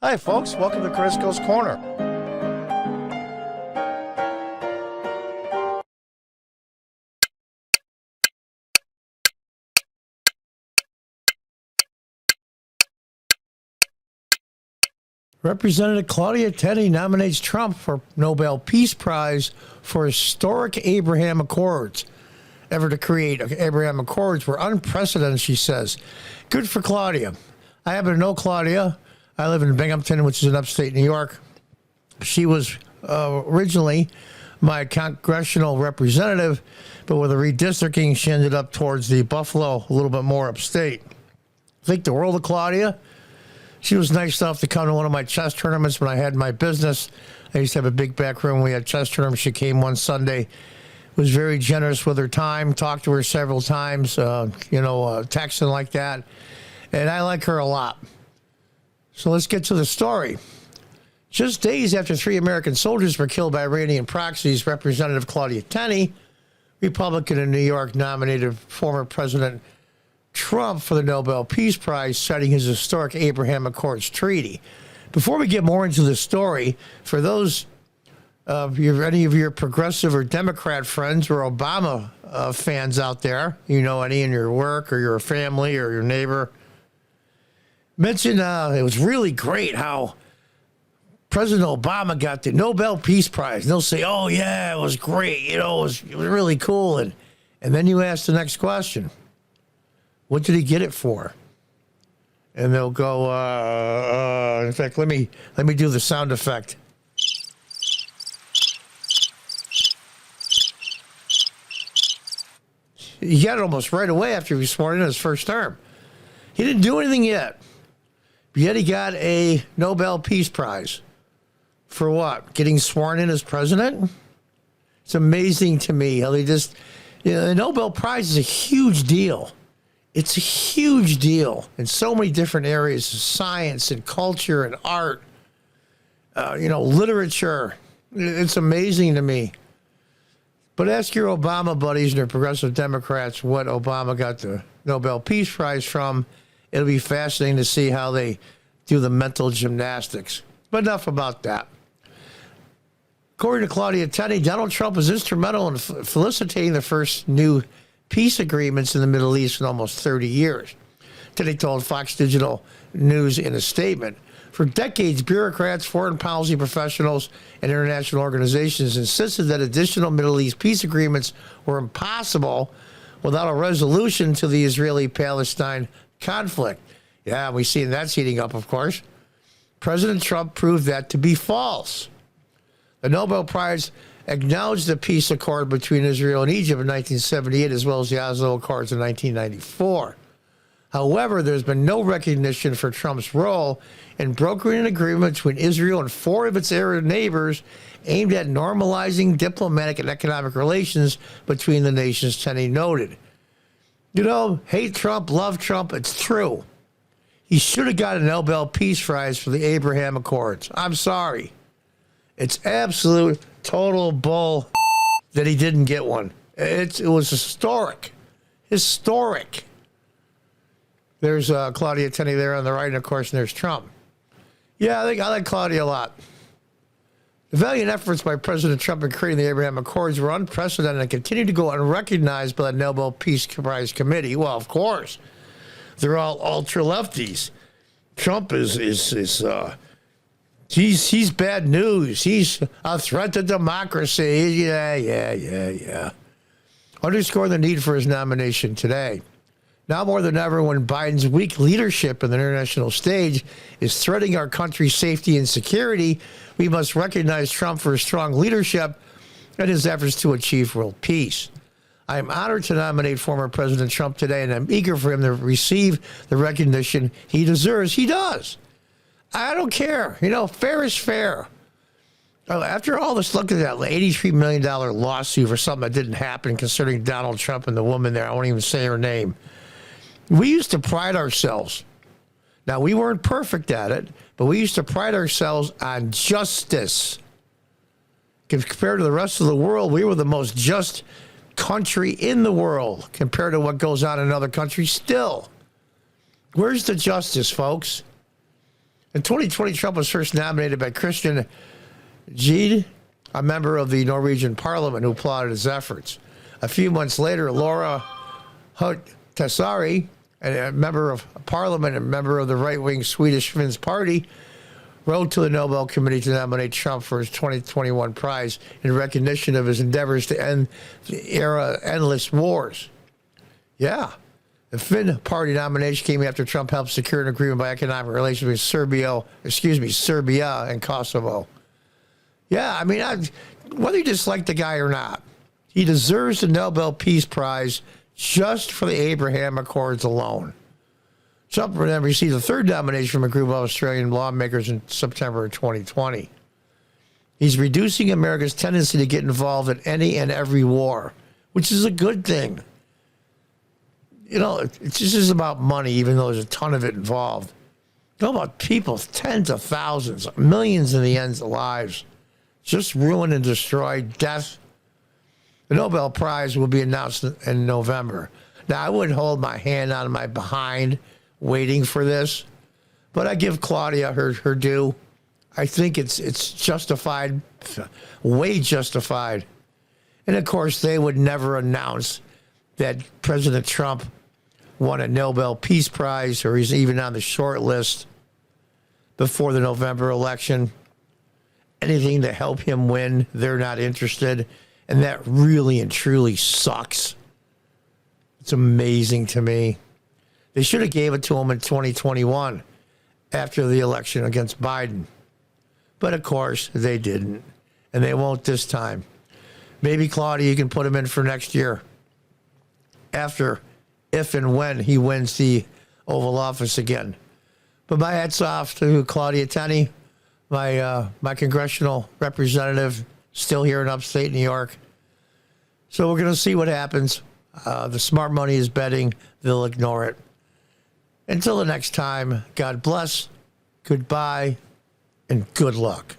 Hi, folks. Welcome to Crisco's Corner. Representative Claudia Tenney nominates Trump for Nobel Peace Prize for historic Abraham Accords. Ever to create Abraham Accords were unprecedented, she says. Good for Claudia. I happen to know Claudia. I live in Binghamton, which is in upstate New York. She was originally my congressional representative, but with the redistricting, she ended up towards the Buffalo, a little bit more upstate. Think the world of Claudia. She was nice enough to come to one of my chess tournaments when I had my business. I used to have a big back room. We had chess tournaments. She came one Sunday. Was very generous with her time. Talked to her several times, texting like that. And I like her a lot. So let's get to the story. Just days after 3 American soldiers were killed by Iranian proxies, Representative Claudia Tenney, Republican in New York, nominated former President Trump for the Nobel Peace Prize, citing his historic Abraham Accords treaty. Before we get more into the story, for those of you, any of your progressive or Democrat friends or Obama fans out there, you know any in your work or your family or your neighbor, mention it was really great how President Obama got the Nobel Peace Prize. And they'll say, oh, yeah, it was great. You know, it was really cool. And then you ask the next question. What did he get it for? And they'll go, in fact, let me do the sound effect. He got it almost right away after he was sworn in his first term. He didn't do anything yet. But yet he got a Nobel Peace Prize. For what? Getting sworn in as president? It's amazing to me how they just, the Nobel Prize is a huge deal. It's a huge deal in so many different areas of science and culture and art, literature. It's amazing to me. But ask your Obama buddies and your progressive Democrats what Obama got the Nobel Peace Prize from. It'll be fascinating to see how they do the mental gymnastics. But enough about that. According to Claudia Tenney, Donald Trump was instrumental in felicitating the first new peace agreements in the Middle East in almost 30 years. Tenney told Fox Digital News in a statement, for decades, bureaucrats, foreign policy professionals, and international organizations insisted that additional Middle East peace agreements were impossible without a resolution to the Israeli-Palestine conflict. Yeah, we've seen that's heating up, of course. President Trump proved that to be false. The Nobel Prize acknowledged the peace accord between Israel and Egypt in 1978, as well as the Oslo Accords in 1994. However, there's been no recognition for Trump's role in brokering an agreement between Israel and 4 of its Arab neighbors aimed at normalizing diplomatic and economic relations between the nations, Tenney noted. You know, hate Trump, love Trump, it's true. He should have got a Nobel Peace Prize for the Abraham Accords. I'm sorry. It's absolute, total bull that he didn't get one. It was historic. Historic. There's Claudia Tenney there on the right, and of course, there's Trump. Yeah, I like Claudia a lot. The valiant efforts by President Trump in creating the Abraham Accords were unprecedented and continue to go unrecognized by the Nobel Peace Prize Committee. Well, of course. They're all ultra-lefties. Trump he's bad news. He's a threat to democracy. Yeah. Underscore the need for his nomination today. Now more than ever, when Biden's weak leadership in the international stage is threatening our country's safety and security, we must recognize Trump for his strong leadership and his efforts to achieve world peace. I am honored to nominate former President Trump today, and I'm eager for him to receive the recognition he deserves. He does. I don't care. Fair is fair. After all this, look at that $83 million lawsuit for something that didn't happen concerning Donald Trump and the woman there. I won't even say her name. We used to pride ourselves. Now, we weren't perfect at it, but we used to pride ourselves on justice. Compared to the rest of the world, we were the most just country in the world compared to what goes on in other countries still. Where's the justice, folks? In 2020, Trump was first nominated by Christian Gide, a member of the Norwegian parliament who applauded his efforts. A few months later, Laura Huhtasaari, a member of parliament and member of the right-wing Swedish Finns party, wrote to the Nobel Committee to nominate Trump for his 2021 prize in recognition of his endeavors to end the era of endless wars. Yeah. The Finn party nomination came after Trump helped secure an agreement by economic relations with Serbia and Kosovo. Yeah, I mean, whether you dislike the guy or not, he deserves the Nobel Peace Prize just for the Abraham Accords alone. Trump then received the third nomination from a group of Australian lawmakers in September of 2020. He's reducing America's tendency to get involved in any and every war, which is a good thing. You know, it's just about money, even though there's a ton of it involved. It's all about people, tens of thousands, millions in the ends of lives, just ruined and destroyed, death. The Nobel Prize will be announced in November. Now, I wouldn't hold my hand on my behind waiting for this, but I give Claudia her due. I think it's justified, way justified. And, of course, they would never announce that President Trump won a Nobel Peace Prize or he's even on the short list before the November election. Anything to help him win, they're not interested. And that really and truly sucks. It's amazing to me. They should have gave it to him in 2021 after the election against Biden. But, of course, they didn't. And they won't this time. Maybe, Claudia, you can put him in for next year. If and when he wins the Oval Office again. But my hat's off to Claudia Tenney, my congressional representative, still here in upstate New York. So we're going to see what happens. The smart money is betting they'll ignore it. Until the next time, God bless, goodbye, and good luck.